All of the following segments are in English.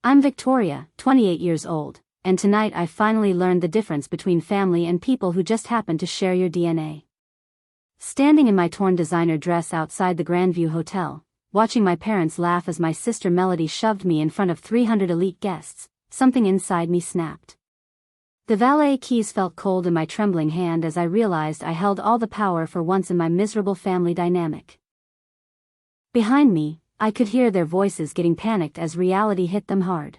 I'm Victoria, 28 years old, and tonight I finally learned the difference between family and people who just happen to share your DNA. Standing in my torn designer dress outside the Grandview Hotel, watching my parents laugh as my sister Melody shoved me in front of 300 elite guests, something inside me snapped. The valet keys felt cold in my trembling hand as I realized I held all the power for once in my miserable family dynamic. Behind me, I could hear their voices getting panicked as reality hit them hard.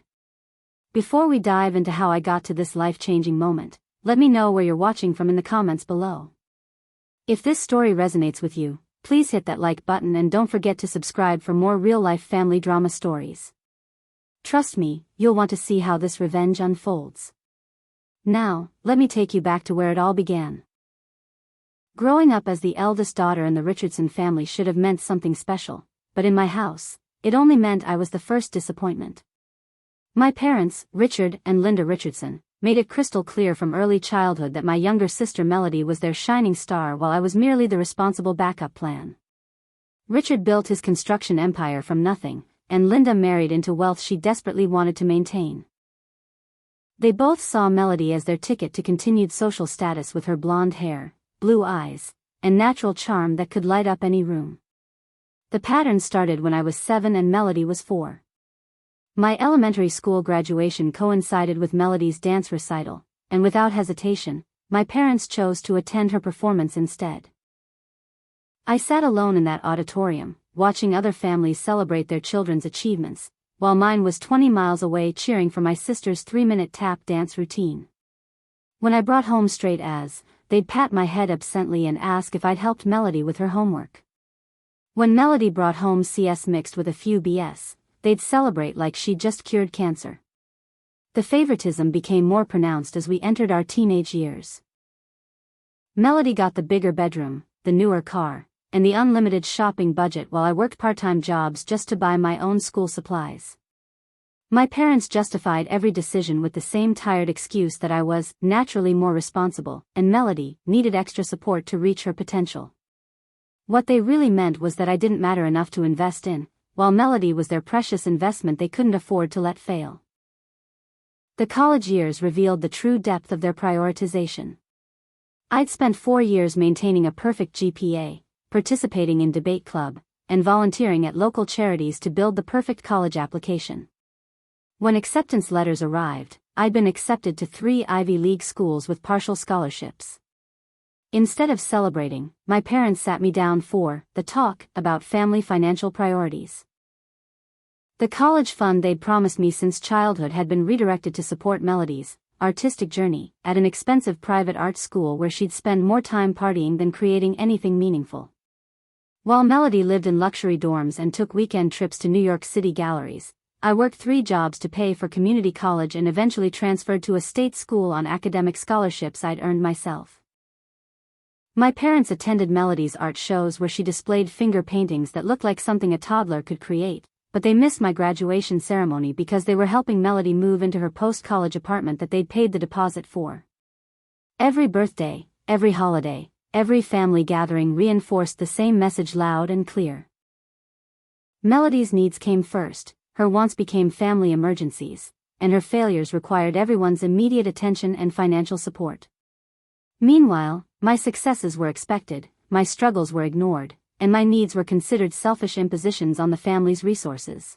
Before we dive into how I got to this life-changing moment, let me know where you're watching from in the comments below. If this story resonates with you, please hit that like button and don't forget to subscribe for more real-life family drama stories. Trust me, you'll want to see how this revenge unfolds. Now, let me take you back to where it all began. Growing up as the eldest daughter in the Richardson family should have meant something special, but in my house, it only meant I was the first disappointment. My parents, Richard and Linda Richardson, made it crystal clear from early childhood that my younger sister Melody was their shining star while I was merely the responsible backup plan. Richard built his construction empire from nothing, and Linda married into wealth she desperately wanted to maintain. They both saw Melody as their ticket to continued social status with her blonde hair, blue eyes, and natural charm that could light up any room. The pattern started when I was 7 and Melody was 4. My elementary school graduation coincided with Melody's dance recital, and without hesitation, my parents chose to attend her performance instead. I sat alone in that auditorium, watching other families celebrate their children's achievements, while mine was 20 miles away cheering for my sister's 3-minute tap dance routine. When I brought home straight A's, they'd pat my head absently and ask if I'd helped Melody with her homework. When Melody brought home Cs mixed with a few BS, they'd celebrate like she'd just cured cancer. The favoritism became more pronounced as we entered our teenage years. Melody got the bigger bedroom, the newer car, and the unlimited shopping budget while I worked part-time jobs just to buy my own school supplies. My parents justified every decision with the same tired excuse that I was, naturally, more responsible, and Melody needed extra support to reach her potential. What they really meant was that I didn't matter enough to invest in, while Melody was their precious investment they couldn't afford to let fail. The college years revealed the true depth of their prioritization. I'd spent 4 years maintaining a perfect GPA, participating in debate club, and volunteering at local charities to build the perfect college application. When acceptance letters arrived, I'd been accepted to 3 Ivy League schools with partial scholarships. Instead of celebrating, my parents sat me down for the talk about family financial priorities. The college fund they'd promised me since childhood had been redirected to support Melody's artistic journey at an expensive private art school where she'd spend more time partying than creating anything meaningful. While Melody lived in luxury dorms and took weekend trips to New York City galleries, I worked 3 jobs to pay for community college and eventually transferred to a state school on academic scholarships I'd earned myself. My parents attended Melody's art shows where she displayed finger paintings that looked like something a toddler could create, but they missed my graduation ceremony because they were helping Melody move into her post-college apartment that they'd paid the deposit for. Every birthday, every holiday, every family gathering reinforced the same message loud and clear. Melody's needs came first, her wants became family emergencies, and her failures required everyone's immediate attention and financial support. Meanwhile, my successes were expected, my struggles were ignored, and my needs were considered selfish impositions on the family's resources.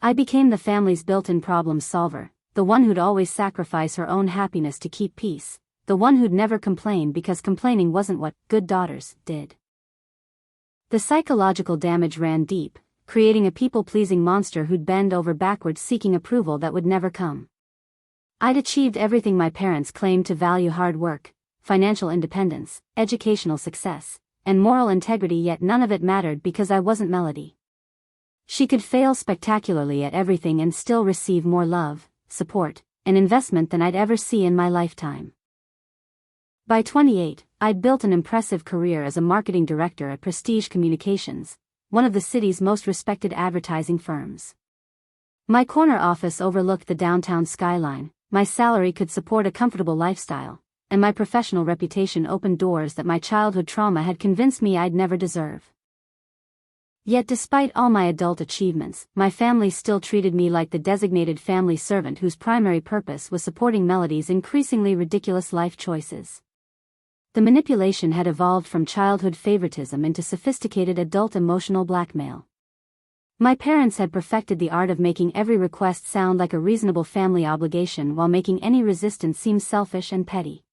I became the family's built-in problem solver, the one who'd always sacrifice her own happiness to keep peace, the one who'd never complain because complaining wasn't what good daughters did. The psychological damage ran deep, creating a people-pleasing monster who'd bend over backwards seeking approval that would never come. I'd achieved everything my parents claimed to value: hard work, financial independence, educational success, and moral integrity, yet none of it mattered because I wasn't Melody. She could fail spectacularly at everything and still receive more love, support, and investment than I'd ever see in my lifetime. By 28, I'd built an impressive career as a marketing director at Prestige Communications, one of the city's most respected advertising firms. My corner office overlooked the downtown skyline, my salary could support a comfortable lifestyle, and my professional reputation opened doors that my childhood trauma had convinced me I'd never deserve. Yet despite all my adult achievements, my family still treated me like the designated family servant whose primary purpose was supporting Melody's increasingly ridiculous life choices. The manipulation had evolved from childhood favoritism into sophisticated adult emotional blackmail. My parents had perfected the art of making every request sound like a reasonable family obligation while making any resistance seem selfish and petty.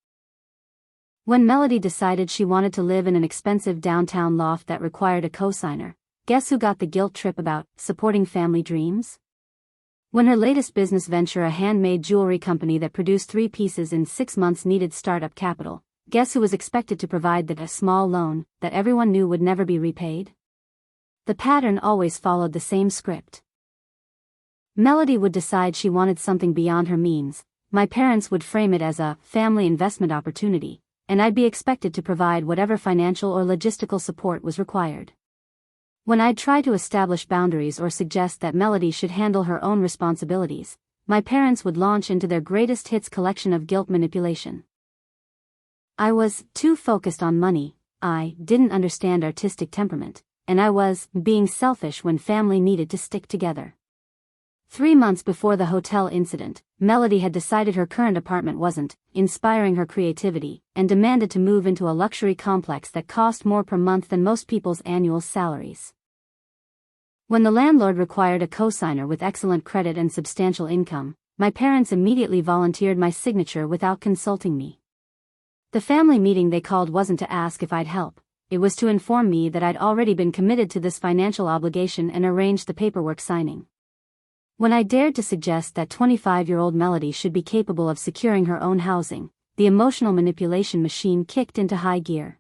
When Melody decided she wanted to live in an expensive downtown loft that required a cosigner, guess who got the guilt trip about supporting family dreams? When her latest business venture, a handmade jewelry company that produced 3 pieces in 6 months, needed startup capital, guess who was expected to provide a small loan that everyone knew would never be repaid? The pattern always followed the same script. Melody would decide she wanted something beyond her means, my parents would frame it as a family investment opportunity, and I'd be expected to provide whatever financial or logistical support was required. When I'd try to establish boundaries or suggest that Melody should handle her own responsibilities, my parents would launch into their greatest hits collection of guilt manipulation. I was too focused on money, I didn't understand artistic temperament, and I was being selfish when family needed to stick together. 3 months before the hotel incident, Melody had decided her current apartment wasn't inspiring her creativity and demanded to move into a luxury complex that cost more per month than most people's annual salaries. When the landlord required a cosigner with excellent credit and substantial income, my parents immediately volunteered my signature without consulting me. The family meeting they called wasn't to ask if I'd help, it was to inform me that I'd already been committed to this financial obligation and arranged the paperwork signing. When I dared to suggest that 25-year-old Melody should be capable of securing her own housing, the emotional manipulation machine kicked into high gear.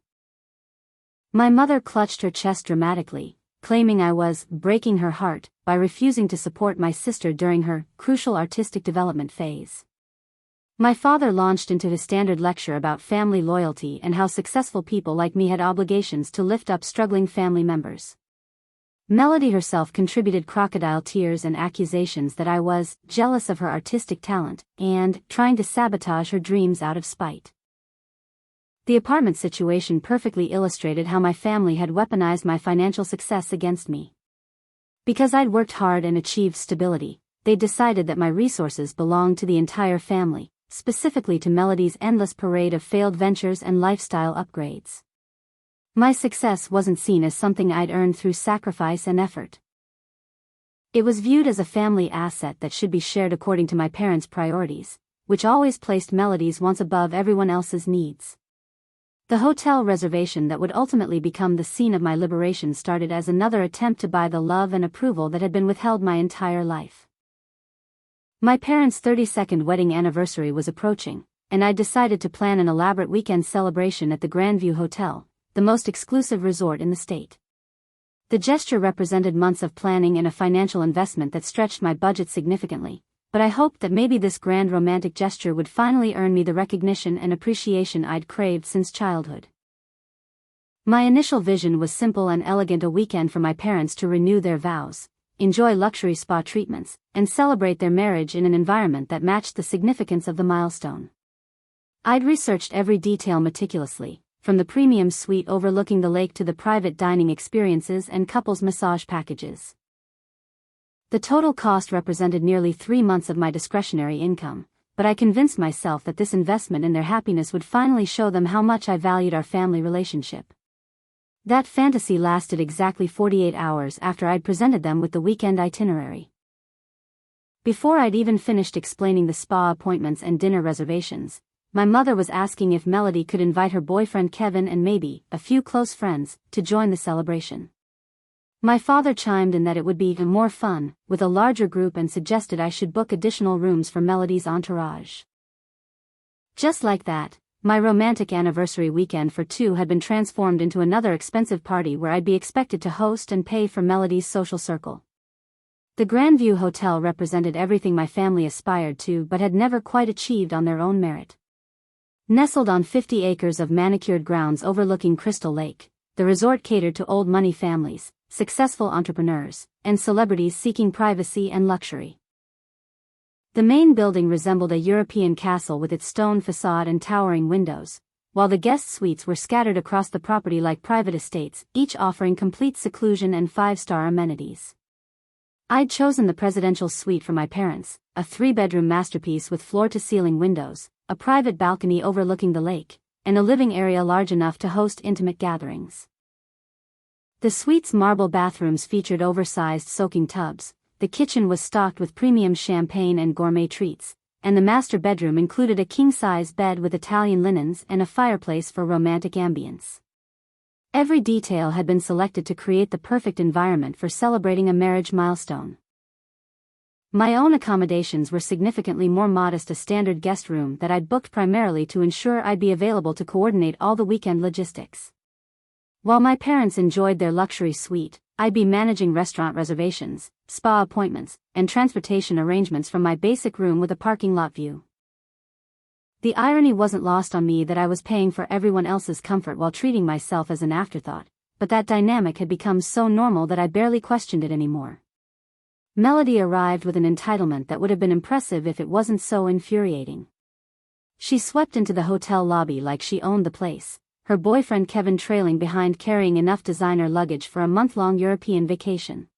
My mother clutched her chest dramatically, claiming I was breaking her heart by refusing to support my sister during her crucial artistic development phase. My father launched into his standard lecture about family loyalty and how successful people like me had obligations to lift up struggling family members. Melody herself contributed crocodile tears and accusations that I was jealous of her artistic talent and trying to sabotage her dreams out of spite. The apartment situation perfectly illustrated how my family had weaponized my financial success against me. Because I'd worked hard and achieved stability, they decided that my resources belonged to the entire family, specifically to Melody's endless parade of failed ventures and lifestyle upgrades. My success wasn't seen as something I'd earned through sacrifice and effort. It was viewed as a family asset that should be shared according to my parents' priorities, which always placed Melody's wants above everyone else's needs. The hotel reservation that would ultimately become the scene of my liberation started as another attempt to buy the love and approval that had been withheld my entire life. My parents' 32nd wedding anniversary was approaching, and I decided to plan an elaborate weekend celebration at the Grandview Hotel, the most exclusive resort in the state. The gesture represented months of planning and a financial investment that stretched my budget significantly, but I hoped that maybe this grand romantic gesture would finally earn me the recognition and appreciation I'd craved since childhood. My initial vision was simple and elegant: a weekend for my parents to renew their vows, enjoy luxury spa treatments, and celebrate their marriage in an environment that matched the significance of the milestone. I'd researched every detail meticulously, from the premium suite overlooking the lake to the private dining experiences and couples massage packages. The total cost represented nearly 3 months of my discretionary income, but I convinced myself that this investment in their happiness would finally show them how much I valued our family relationship. That fantasy lasted exactly 48 hours after I'd presented them with the weekend itinerary. Before I'd even finished explaining the spa appointments and dinner reservations, my mother was asking if Melody could invite her boyfriend Kevin and maybe a few close friends to join the celebration. My father chimed in that it would be more fun with a larger group and suggested I should book additional rooms for Melody's entourage. Just like that, my romantic anniversary weekend for 2 had been transformed into another expensive party where I'd be expected to host and pay for Melody's social circle. The Grandview Hotel represented everything my family aspired to but had never quite achieved on their own merit. Nestled on 50 acres of manicured grounds overlooking Crystal Lake, the resort catered to old money families, successful entrepreneurs, and celebrities seeking privacy and luxury. The main building resembled a European castle with its stone facade and towering windows, while the guest suites were scattered across the property like private estates, each offering complete seclusion and 5-star amenities. I'd chosen the presidential suite for my parents, a 3-bedroom masterpiece with floor-to-ceiling windows, a private balcony overlooking the lake, and a living area large enough to host intimate gatherings. The suite's marble bathrooms featured oversized soaking tubs, the kitchen was stocked with premium champagne and gourmet treats, and the master bedroom included a king-size bed with Italian linens and a fireplace for romantic ambience. Every detail had been selected to create the perfect environment for celebrating a marriage milestone. My own accommodations were significantly more modest, a standard guest room that I'd booked primarily to ensure I'd be available to coordinate all the weekend logistics. While my parents enjoyed their luxury suite, I'd be managing restaurant reservations, spa appointments, and transportation arrangements from my basic room with a parking lot view. The irony wasn't lost on me that I was paying for everyone else's comfort while treating myself as an afterthought, but that dynamic had become so normal that I barely questioned it anymore. Melody arrived with an entitlement that would have been impressive if it wasn't so infuriating. She swept into the hotel lobby like she owned the place, her boyfriend Kevin trailing behind carrying enough designer luggage for a month-long European vacation.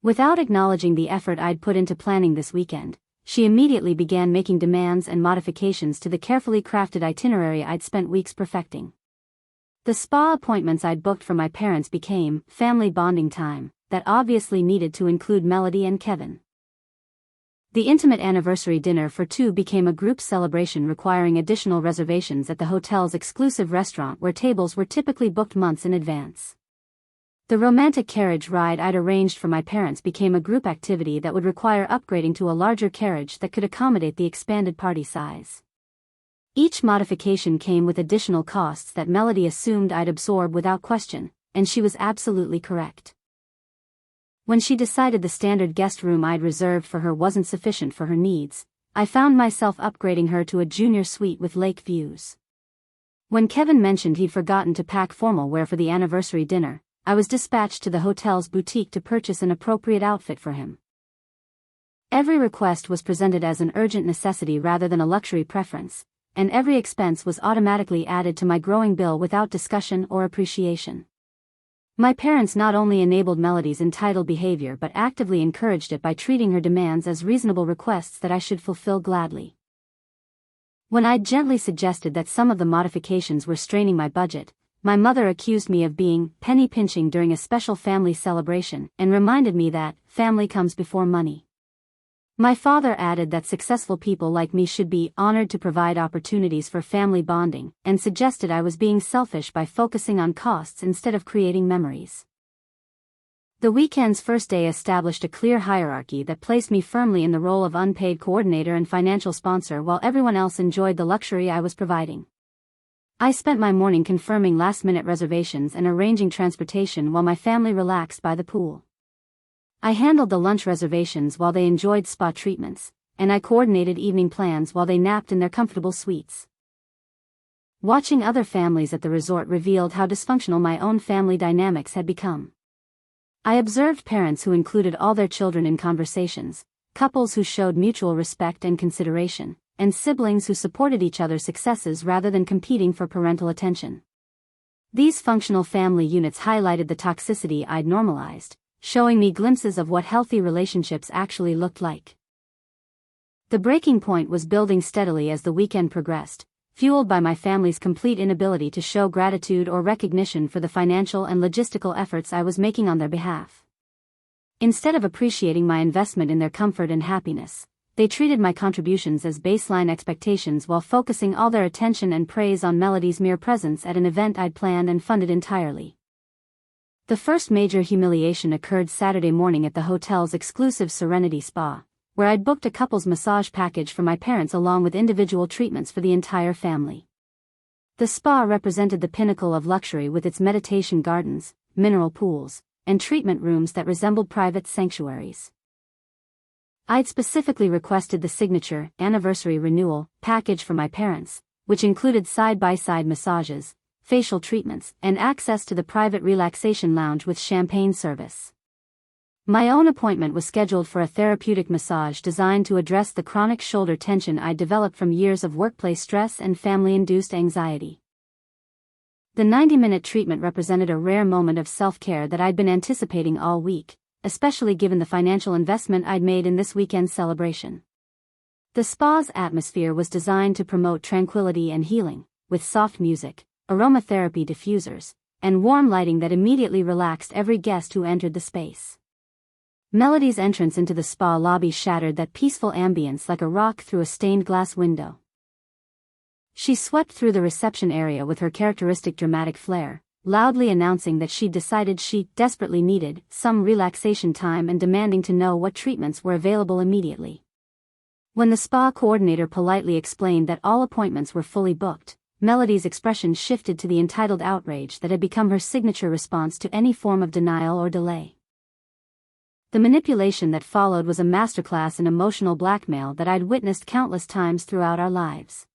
Without acknowledging the effort I'd put into planning this weekend, she immediately began making demands and modifications to the carefully crafted itinerary I'd spent weeks perfecting. The spa appointments I'd booked for my parents became family bonding time that obviously needed to include Melody and Kevin. The intimate anniversary dinner for two became a group celebration requiring additional reservations at the hotel's exclusive restaurant where tables were typically booked months in advance. The romantic carriage ride I'd arranged for my parents became a group activity that would require upgrading to a larger carriage that could accommodate the expanded party size. Each modification came with additional costs that Melody assumed I'd absorb without question, and she was absolutely correct. When she decided the standard guest room I'd reserved for her wasn't sufficient for her needs, I found myself upgrading her to a junior suite with lake views. When Kevin mentioned he'd forgotten to pack formal wear for the anniversary dinner, I was dispatched to the hotel's boutique to purchase an appropriate outfit for him. Every request was presented as an urgent necessity rather than a luxury preference, and every expense was automatically added to my growing bill without discussion or appreciation. My parents not only enabled Melody's entitled behavior but actively encouraged it by treating her demands as reasonable requests that I should fulfill gladly. When I'd gently suggested that some of the modifications were straining my budget, my mother accused me of being penny-pinching during a special family celebration and reminded me that family comes before money. My father added that successful people like me should be honored to provide opportunities for family bonding, and suggested I was being selfish by focusing on costs instead of creating memories. The weekend's first day established a clear hierarchy that placed me firmly in the role of unpaid coordinator and financial sponsor while everyone else enjoyed the luxury I was providing. I spent my morning confirming last-minute reservations and arranging transportation while my family relaxed by the pool. I handled the lunch reservations while they enjoyed spa treatments, and I coordinated evening plans while they napped in their comfortable suites. Watching other families at the resort revealed how dysfunctional my own family dynamics had become. I observed parents who included all their children in conversations, couples who showed mutual respect and consideration, and siblings who supported each other's successes rather than competing for parental attention. These functional family units highlighted the toxicity I'd normalized, showing me glimpses of what healthy relationships actually looked like. The breaking point was building steadily as the weekend progressed, fueled by my family's complete inability to show gratitude or recognition for the financial and logistical efforts I was making on their behalf. Instead of appreciating my investment in their comfort and happiness, they treated my contributions as baseline expectations while focusing all their attention and praise on Melody's mere presence at an event I'd planned and funded entirely. The first major humiliation occurred Saturday morning at the hotel's exclusive Serenity Spa, where I'd booked a couple's massage package for my parents along with individual treatments for the entire family. The spa represented the pinnacle of luxury with its meditation gardens, mineral pools, and treatment rooms that resembled private sanctuaries. I'd specifically requested the signature anniversary renewal package for my parents, which included side-by-side massages, facial treatments, and access to the private relaxation lounge with champagne service. My own appointment was scheduled for a therapeutic massage designed to address the chronic shoulder tension I'd developed from years of workplace stress and family-induced anxiety. The 90-minute treatment represented a rare moment of self-care that I'd been anticipating all week, especially given the financial investment I'd made in this weekend's celebration. The spa's atmosphere was designed to promote tranquility and healing, with soft music, aromatherapy diffusers, and warm lighting that immediately relaxed every guest who entered the space. Melody's entrance into the spa lobby shattered that peaceful ambience like a rock through a stained glass window. She swept through the reception area with her characteristic dramatic flair, loudly announcing that she'd decided she desperately needed some relaxation time and demanding to know what treatments were available immediately. When the spa coordinator politely explained that all appointments were fully booked, Melody's expression shifted to the entitled outrage that had become her signature response to any form of denial or delay. The manipulation that followed was a masterclass in emotional blackmail that I'd witnessed countless times throughout our lives.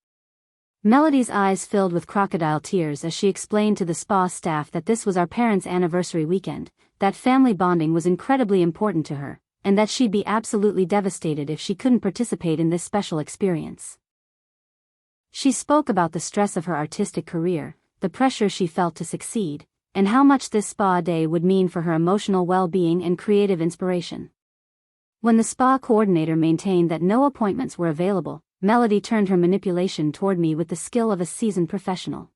Melody's eyes filled with crocodile tears as she explained to the spa staff that this was our parents' anniversary weekend, that family bonding was incredibly important to her, and that she'd be absolutely devastated if she couldn't participate in this special experience. She spoke about the stress of her artistic career, the pressure she felt to succeed, and how much this spa day would mean for her emotional well-being and creative inspiration. When the spa coordinator maintained that no appointments were available, Melody turned her manipulation toward me with the skill of a seasoned professional.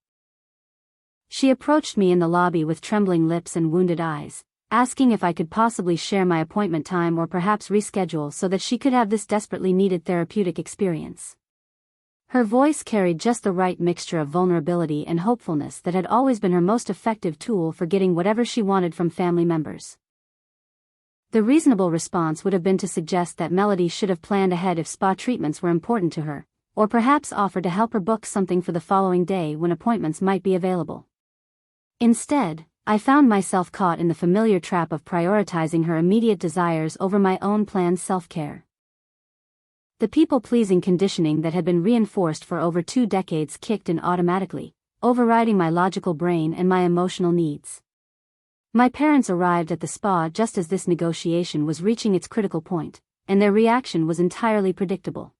She approached me in the lobby with trembling lips and wounded eyes, asking if I could possibly share my appointment time or perhaps reschedule so that she could have this desperately needed therapeutic experience. Her voice carried just the right mixture of vulnerability and hopefulness that had always been her most effective tool for getting whatever she wanted from family members. The reasonable response would have been to suggest that Melody should have planned ahead if spa treatments were important to her, or perhaps offer to help her book something for the following day when appointments might be available. Instead, I found myself caught in the familiar trap of prioritizing her immediate desires over my own planned self-care. The people-pleasing conditioning that had been reinforced for over 2 decades kicked in automatically, overriding my logical brain and my emotional needs. My parents arrived at the spa just as this negotiation was reaching its critical point, and their reaction was entirely predictable.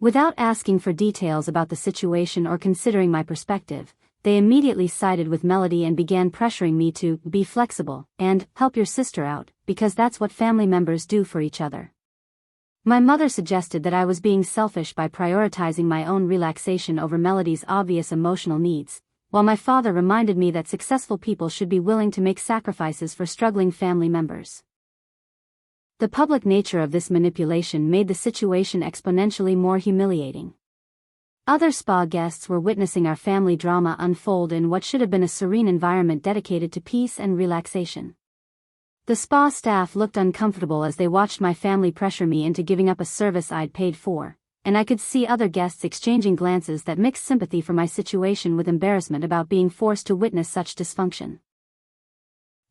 Without asking for details about the situation or considering my perspective, they immediately sided with Melody and began pressuring me to be flexible and help your sister out, because that's what family members do for each other. My mother suggested that I was being selfish by prioritizing my own relaxation over Melody's obvious emotional needs, while my father reminded me that successful people should be willing to make sacrifices for struggling family members. The public nature of this manipulation made the situation exponentially more humiliating. Other spa guests were witnessing our family drama unfold in what should have been a serene environment dedicated to peace and relaxation. The spa staff looked uncomfortable as they watched my family pressure me into giving up a service I'd paid for, and I could see other guests exchanging glances that mixed sympathy for my situation with embarrassment about being forced to witness such dysfunction.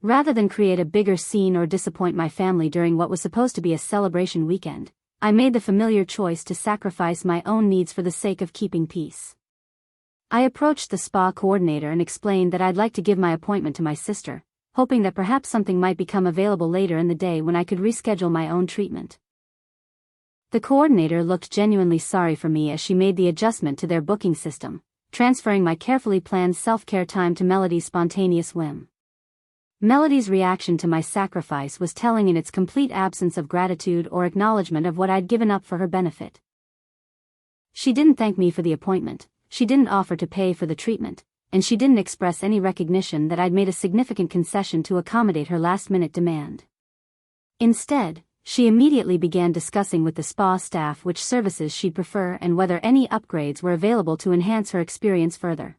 Rather than create a bigger scene or disappoint my family during what was supposed to be a celebration weekend, I made the familiar choice to sacrifice my own needs for the sake of keeping peace. I approached the spa coordinator and explained that I'd like to give my appointment to my sister, hoping that perhaps something might become available later in the day when I could reschedule my own treatment. The coordinator looked genuinely sorry for me as she made the adjustment to their booking system, transferring my carefully planned self-care time to Melody's spontaneous whim. Melody's reaction to my sacrifice was telling in its complete absence of gratitude or acknowledgement of what I'd given up for her benefit. She didn't thank me for the appointment, she didn't offer to pay for the treatment, and she didn't express any recognition that I'd made a significant concession to accommodate her last-minute demand. Instead, she immediately began discussing with the spa staff which services she'd prefer and whether any upgrades were available to enhance her experience further.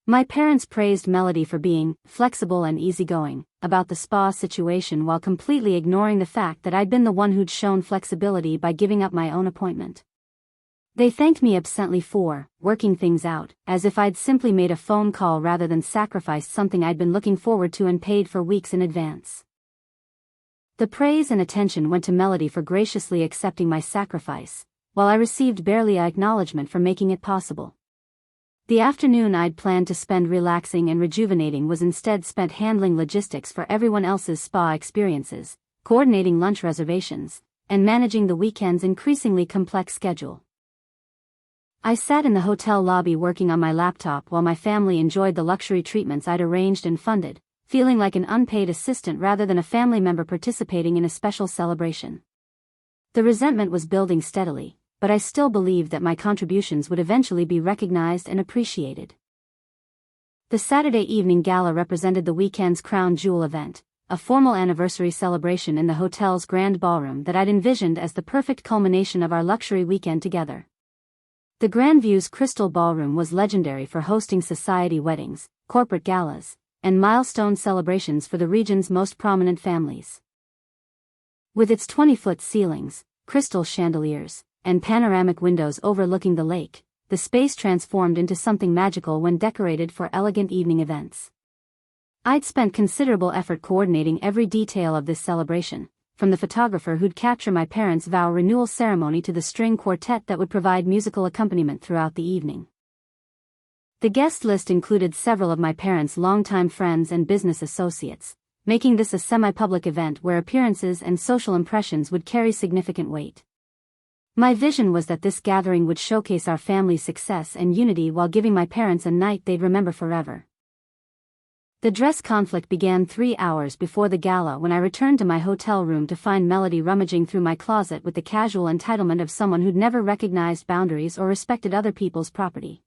My parents praised Melody for being flexible and easygoing about the spa situation while completely ignoring the fact that I'd been the one who'd shown flexibility by giving up my own appointment. They thanked me absently for working things out, as if I'd simply made a phone call rather than sacrificed something I'd been looking forward to and paid for weeks in advance. The praise and attention went to Melody for graciously accepting my sacrifice, while I received barely an acknowledgement for making it possible. The afternoon I'd planned to spend relaxing and rejuvenating was instead spent handling logistics for everyone else's spa experiences, coordinating lunch reservations, and managing the weekend's increasingly complex schedule. I sat in the hotel lobby working on my laptop while my family enjoyed the luxury treatments I'd arranged and funded, feeling like an unpaid assistant rather than a family member participating in a special celebration. The resentment was building steadily, but I still believed that my contributions would eventually be recognized and appreciated. The Saturday evening gala represented the weekend's crown jewel event, a formal anniversary celebration in the hotel's grand ballroom that I'd envisioned as the perfect culmination of our luxury weekend together. The Grandview's Crystal Ballroom was legendary for hosting society weddings, corporate galas, and milestone celebrations for the region's most prominent families. With its 20-foot ceilings, crystal chandeliers, and panoramic windows overlooking the lake, the space transformed into something magical when decorated for elegant evening events. I'd spent considerable effort coordinating every detail of this celebration, from the photographer who'd capture my parents' vow renewal ceremony to the string quartet that would provide musical accompaniment throughout the evening. The guest list included several of my parents' longtime friends and business associates, making this a semi-public event where appearances and social impressions would carry significant weight. My vision was that this gathering would showcase our family's success and unity while giving my parents a night they'd remember forever. The dress conflict began 3 hours before the gala when I returned to my hotel room to find Melody rummaging through my closet with the casual entitlement of someone who'd never recognized boundaries or respected other people's property.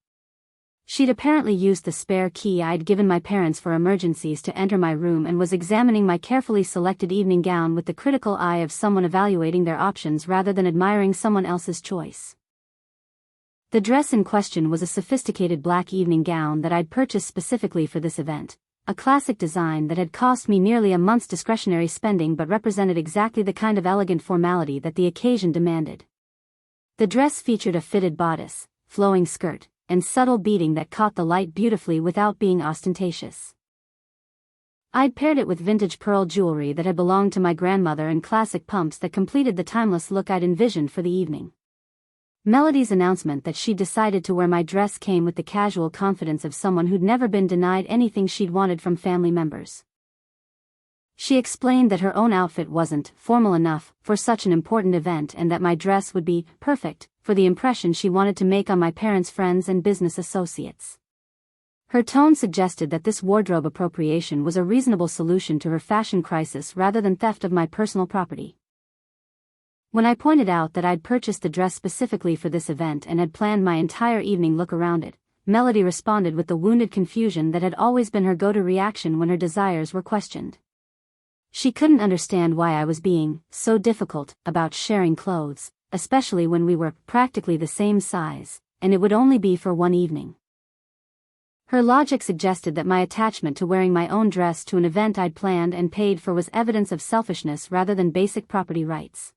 She'd apparently used the spare key I'd given my parents for emergencies to enter my room and was examining my carefully selected evening gown with the critical eye of someone evaluating their options rather than admiring someone else's choice. The dress in question was a sophisticated black evening gown that I'd purchased specifically for this event, a classic design that had cost me nearly a month's discretionary spending but represented exactly the kind of elegant formality that the occasion demanded. The dress featured a fitted bodice, flowing skirt, and subtle beading that caught the light beautifully without being ostentatious. I'd paired it with vintage pearl jewelry that had belonged to my grandmother and classic pumps that completed the timeless look I'd envisioned for the evening. Melody's announcement that she'd decided to wear my dress came with the casual confidence of someone who'd never been denied anything she'd wanted from family members. She explained that her own outfit wasn't formal enough for such an important event and that my dress would be perfect for the impression she wanted to make on my parents' friends and business associates. Her tone suggested that this wardrobe appropriation was a reasonable solution to her fashion crisis rather than theft of my personal property. When I pointed out that I'd purchased the dress specifically for this event and had planned my entire evening look around it, Melody responded with the wounded confusion that had always been her go-to reaction when her desires were questioned. She couldn't understand why I was being so difficult about sharing clothes, especially when we were practically the same size, and it would only be for one evening. Her logic suggested that my attachment to wearing my own dress to an event I'd planned and paid for was evidence of selfishness rather than basic property rights.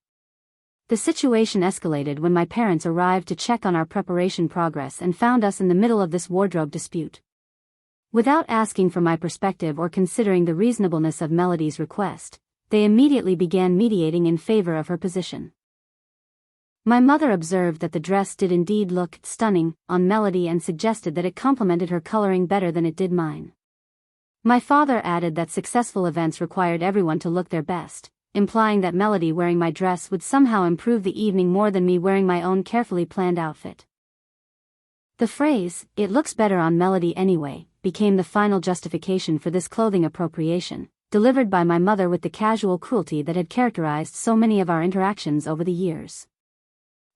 The situation escalated when my parents arrived to check on our preparation progress and found us in the middle of this wardrobe dispute. Without asking for my perspective or considering the reasonableness of Melody's request, they immediately began mediating in favor of her position. My mother observed that the dress did indeed look stunning on Melody and suggested that it complemented her coloring better than it did mine. My father added that successful events required everyone to look their best, implying that Melody wearing my dress would somehow improve the evening more than me wearing my own carefully planned outfit. The phrase, "it looks better on Melody anyway," became the final justification for this clothing appropriation, delivered by my mother with the casual cruelty that had characterized so many of our interactions over the years.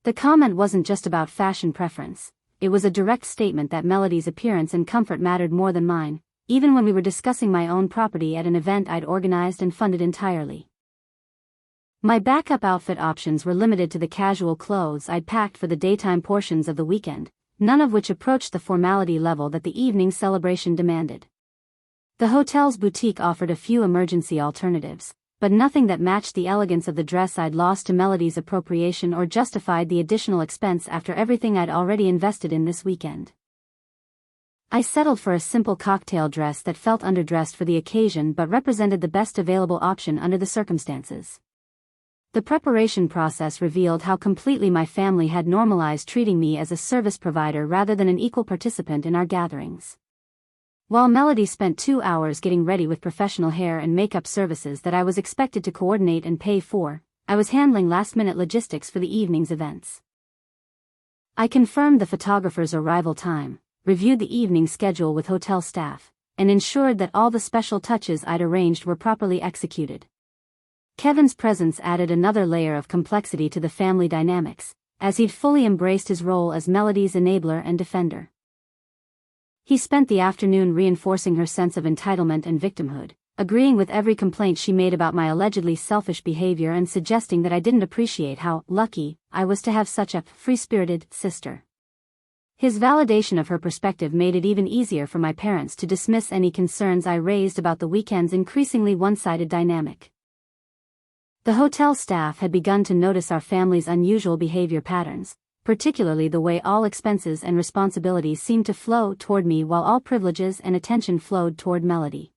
The comment wasn't just about fashion preference, it was a direct statement that Melody's appearance and comfort mattered more than mine, even when we were discussing my own property at an event I'd organized and funded entirely. My backup outfit options were limited to the casual clothes I'd packed for the daytime portions of the weekend, none of which approached the formality level that the evening celebration demanded. The hotel's boutique offered a few emergency alternatives, but nothing that matched the elegance of the dress I'd lost to Melody's appropriation or justified the additional expense after everything I'd already invested in this weekend. I settled for a simple cocktail dress that felt underdressed for the occasion but represented the best available option under the circumstances. The preparation process revealed how completely my family had normalized treating me as a service provider rather than an equal participant in our gatherings. While Melody spent 2 hours getting ready with professional hair and makeup services that I was expected to coordinate and pay for, I was handling last-minute logistics for the evening's events. I confirmed the photographer's arrival time, reviewed the evening schedule with hotel staff, and ensured that all the special touches I'd arranged were properly executed. Kevin's presence added another layer of complexity to the family dynamics, as he'd fully embraced his role as Melody's enabler and defender. He spent the afternoon reinforcing her sense of entitlement and victimhood, agreeing with every complaint she made about my allegedly selfish behavior and suggesting that I didn't appreciate how lucky I was to have such a free-spirited sister. His validation of her perspective made it even easier for my parents to dismiss any concerns I raised about the weekend's increasingly one-sided dynamic. The hotel staff had begun to notice our family's unusual behavior patterns, particularly the way all expenses and responsibilities seemed to flow toward me while all privileges and attention flowed toward Melody.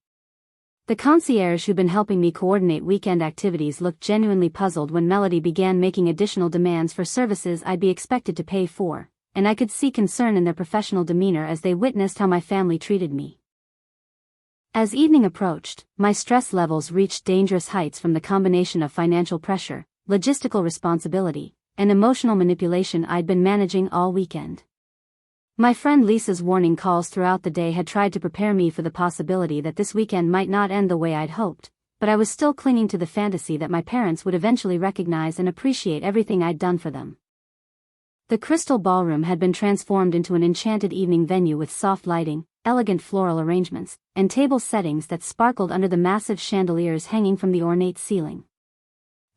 The concierge who'd been helping me coordinate weekend activities looked genuinely puzzled when Melody began making additional demands for services I'd be expected to pay for, and I could see concern in their professional demeanor as they witnessed how my family treated me. As evening approached, my stress levels reached dangerous heights from the combination of financial pressure, logistical responsibility, and emotional manipulation I'd been managing all weekend. My friend Lisa's warning calls throughout the day had tried to prepare me for the possibility that this weekend might not end the way I'd hoped, but I was still clinging to the fantasy that my parents would eventually recognize and appreciate everything I'd done for them. The Crystal Ballroom had been transformed into an enchanted evening venue with soft lighting, elegant floral arrangements, and table settings that sparkled under the massive chandeliers hanging from the ornate ceiling.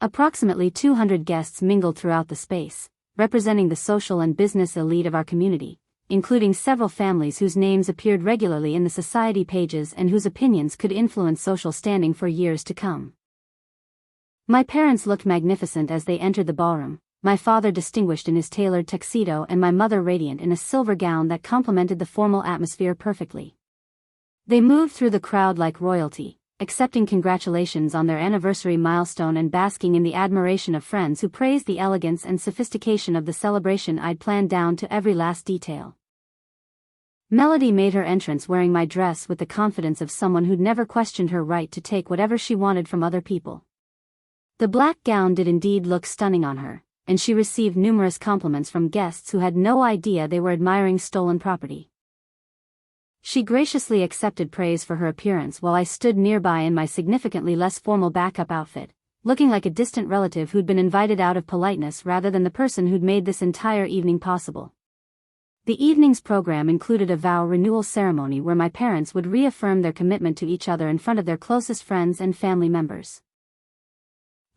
Approximately 200 guests mingled throughout the space, representing the social and business elite of our community, including several families whose names appeared regularly in the society pages and whose opinions could influence social standing for years to come. My parents looked magnificent as they entered the ballroom, my father distinguished in his tailored tuxedo and my mother radiant in a silver gown that complemented the formal atmosphere perfectly. They moved through the crowd like royalty, accepting congratulations on their anniversary milestone and basking in the admiration of friends who praised the elegance and sophistication of the celebration I'd planned down to every last detail. Melody made her entrance wearing my dress with the confidence of someone who'd never questioned her right to take whatever she wanted from other people. The black gown did indeed look stunning on her, and she received numerous compliments from guests who had no idea they were admiring stolen property. She graciously accepted praise for her appearance while I stood nearby in my significantly less formal backup outfit, looking like a distant relative who'd been invited out of politeness rather than the person who'd made this entire evening possible. The evening's program included a vow renewal ceremony where my parents would reaffirm their commitment to each other in front of their closest friends and family members.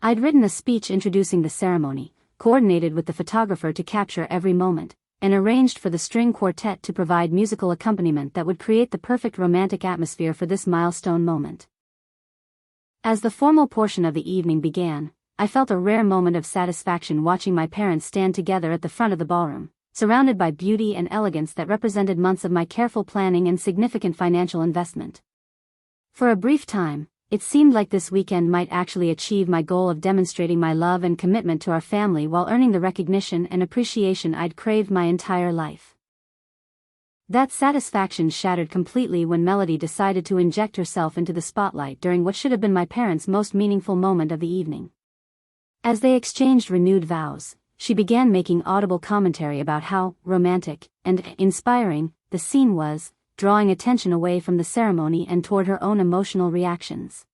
I'd written a speech introducing the ceremony, coordinated with the photographer to capture every moment, and arranged for the string quartet to provide musical accompaniment that would create the perfect romantic atmosphere for this milestone moment. As the formal portion of the evening began, I felt a rare moment of satisfaction watching my parents stand together at the front of the ballroom, surrounded by beauty and elegance that represented months of my careful planning and significant financial investment. For a brief time, it seemed like this weekend might actually achieve my goal of demonstrating my love and commitment to our family while earning the recognition and appreciation I'd craved my entire life. That satisfaction shattered completely when Melody decided to inject herself into the spotlight during what should have been my parents' most meaningful moment of the evening. As they exchanged renewed vows, she began making audible commentary about how romantic and inspiring the scene was, drawing attention away from the ceremony and toward her own emotional reactions.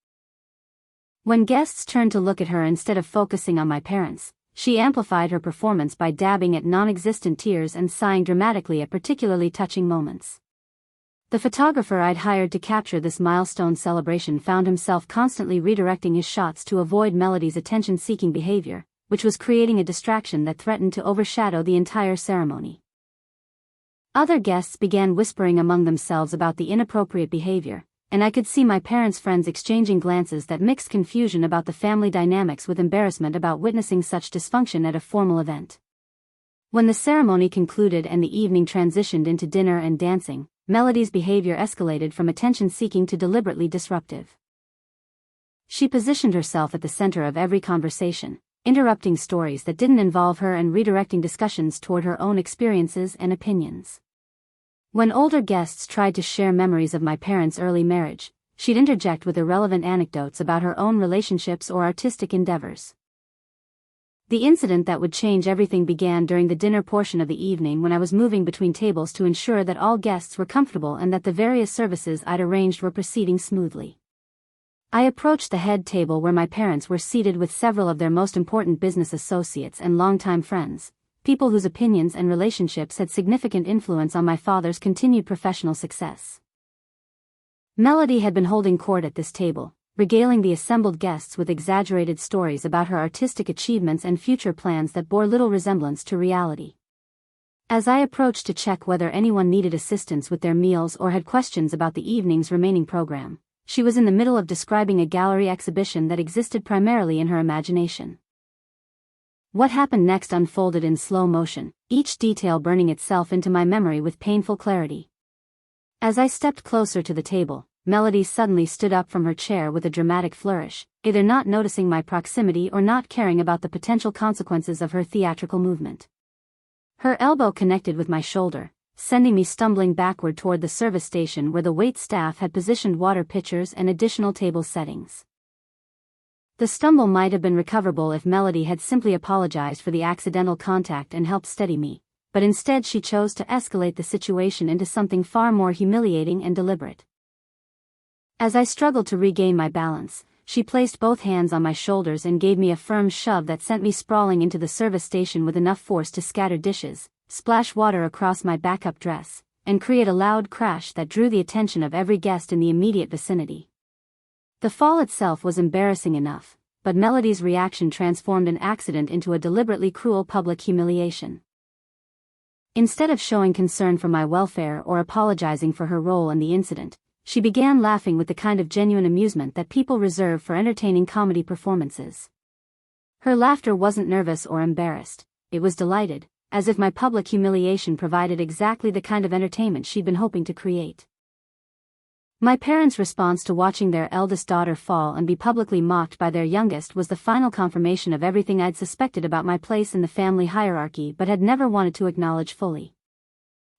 When guests turned to look at her instead of focusing on my parents, she amplified her performance by dabbing at non-existent tears and sighing dramatically at particularly touching moments. The photographer I'd hired to capture this milestone celebration found himself constantly redirecting his shots to avoid Melody's attention-seeking behavior, which was creating a distraction that threatened to overshadow the entire ceremony. Other guests began whispering among themselves about the inappropriate behavior, and I could see my parents' friends exchanging glances that mixed confusion about the family dynamics with embarrassment about witnessing such dysfunction at a formal event. When the ceremony concluded and the evening transitioned into dinner and dancing, Melody's behavior escalated from attention-seeking to deliberately disruptive. She positioned herself at the center of every conversation, interrupting stories that didn't involve her and redirecting discussions toward her own experiences and opinions. When older guests tried to share memories of my parents' early marriage, she'd interject with irrelevant anecdotes about her own relationships or artistic endeavors. The incident that would change everything began during the dinner portion of the evening when I was moving between tables to ensure that all guests were comfortable and that the various services I'd arranged were proceeding smoothly. I approached the head table where my parents were seated with several of their most important business associates and longtime friends, people whose opinions and relationships had significant influence on my father's continued professional success. Melody had been holding court at this table, regaling the assembled guests with exaggerated stories about her artistic achievements and future plans that bore little resemblance to reality. As I approached to check whether anyone needed assistance with their meals or had questions about the evening's remaining program, she was in the middle of describing a gallery exhibition that existed primarily in her imagination. What happened next unfolded in slow motion, each detail burning itself into my memory with painful clarity. As I stepped closer to the table, Melody suddenly stood up from her chair with a dramatic flourish, either not noticing my proximity or not caring about the potential consequences of her theatrical movement. Her elbow connected with my shoulder, sending me stumbling backward toward the service station where the wait staff had positioned water pitchers and additional table settings. The stumble might have been recoverable if Melody had simply apologized for the accidental contact and helped steady me, but instead she chose to escalate the situation into something far more humiliating and deliberate. As I struggled to regain my balance, she placed both hands on my shoulders and gave me a firm shove that sent me sprawling into the service station with enough force to scatter dishes, splash water across my backup dress, and create a loud crash that drew the attention of every guest in the immediate vicinity. The fall itself was embarrassing enough, but Melody's reaction transformed an accident into a deliberately cruel public humiliation. Instead of showing concern for my welfare or apologizing for her role in the incident, she began laughing with the kind of genuine amusement that people reserve for entertaining comedy performances. Her laughter wasn't nervous or embarrassed, it was delighted, as if my public humiliation provided exactly the kind of entertainment she'd been hoping to create. My parents' response to watching their eldest daughter fall and be publicly mocked by their youngest was the final confirmation of everything I'd suspected about my place in the family hierarchy but had never wanted to acknowledge fully.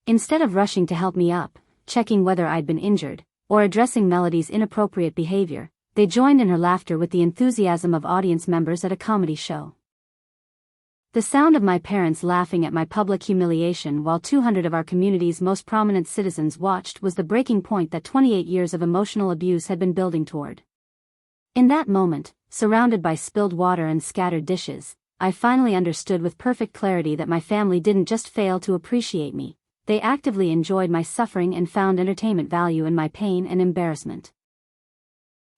Instead of rushing to help me up, checking whether I'd been injured, or addressing Melody's inappropriate behavior, they joined in her laughter with the enthusiasm of audience members at a comedy show. The sound of my parents laughing at my public humiliation while 200 of our community's most prominent citizens watched was the breaking point that 28 years of emotional abuse had been building toward. In that moment, surrounded by spilled water and scattered dishes, I finally understood with perfect clarity that my family didn't just fail to appreciate me, they actively enjoyed my suffering and found entertainment value in my pain and embarrassment.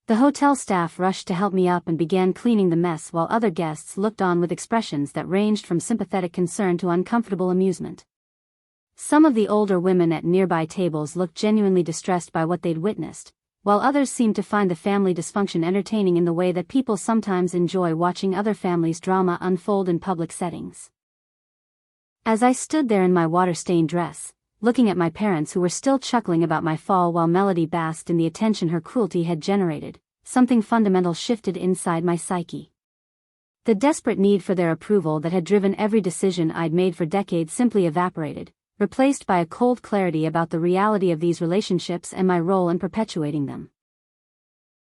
The hotel staff rushed to help me up and began cleaning the mess while other guests looked on with expressions that ranged from sympathetic concern to uncomfortable amusement. Some of the older women at nearby tables looked genuinely distressed by what they'd witnessed, while others seemed to find the family dysfunction entertaining in the way that people sometimes enjoy watching other families' drama unfold in public settings. As I stood there in my water-stained dress, looking at my parents who were still chuckling about my fall while Melody basked in the attention her cruelty had generated, something fundamental shifted inside my psyche. The desperate need for their approval that had driven every decision I'd made for decades simply evaporated, replaced by a cold clarity about the reality of these relationships and my role in perpetuating them.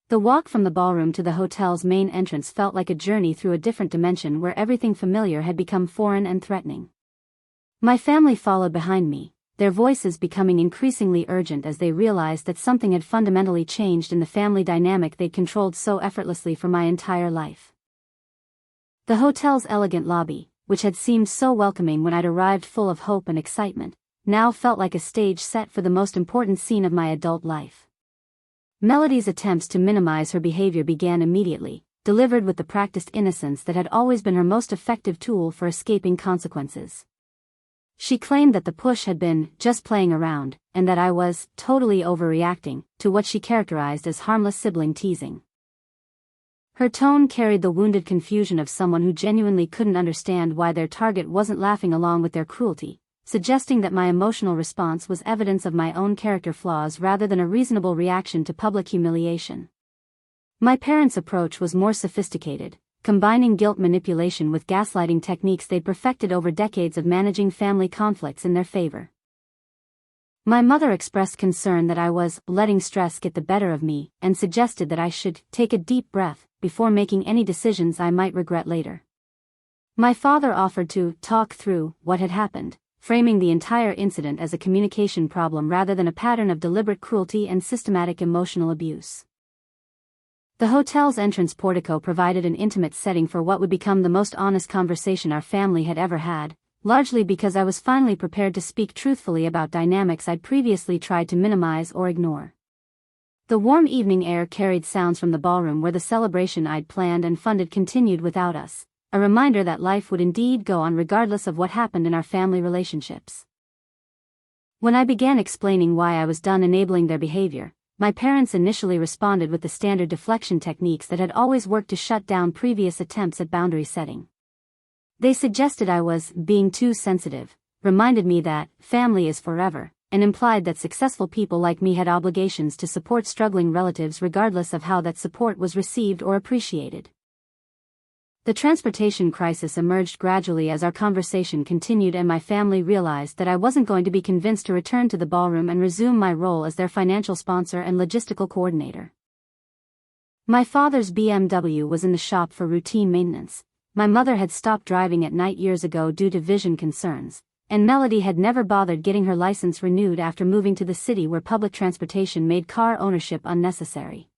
The walk from the ballroom to the hotel's main entrance felt like a journey through a different dimension where everything familiar had become foreign and threatening. My family followed behind me, their voices becoming increasingly urgent as they realized that something had fundamentally changed in the family dynamic they'd controlled so effortlessly for my entire life. The hotel's elegant lobby, which had seemed so welcoming when I'd arrived full of hope and excitement, now felt like a stage set for the most important scene of my adult life. Melody's attempts to minimize her behavior began immediately, delivered with the practiced innocence that had always been her most effective tool for escaping consequences. She claimed that the push had been just playing around, and that I was totally overreacting to what she characterized as harmless sibling teasing. Her tone carried the wounded confusion of someone who genuinely couldn't understand why their target wasn't laughing along with their cruelty, suggesting that my emotional response was evidence of my own character flaws rather than a reasonable reaction to public humiliation. My parents' approach was more sophisticated, combining guilt manipulation with gaslighting techniques they'd perfected over decades of managing family conflicts in their favor. My mother expressed concern that I was letting stress get the better of me and suggested that I should take a deep breath before making any decisions I might regret later. My father offered to talk through what had happened, framing the entire incident as a communication problem rather than a pattern of deliberate cruelty and systematic emotional abuse. The hotel's entrance portico provided an intimate setting for what would become the most honest conversation our family had ever had, largely because I was finally prepared to speak truthfully about dynamics I'd previously tried to minimize or ignore. The warm evening air carried sounds from the ballroom where the celebration I'd planned and funded continued without us, a reminder that life would indeed go on regardless of what happened in our family relationships. When I began explaining why I was done enabling their behavior, my parents initially responded with the standard deflection techniques that had always worked to shut down previous attempts at boundary setting. They suggested I was being too sensitive, reminded me that family is forever, and implied that successful people like me had obligations to support struggling relatives regardless of how that support was received or appreciated. The transportation crisis emerged gradually as our conversation continued and my family realized that I wasn't going to be convinced to return to the ballroom and resume my role as their financial sponsor and logistical coordinator. My father's BMW was in the shop for routine maintenance. My mother had stopped driving at night years ago due to vision concerns, and Melody had never bothered getting her license renewed after moving to the city where public transportation made car ownership unnecessary.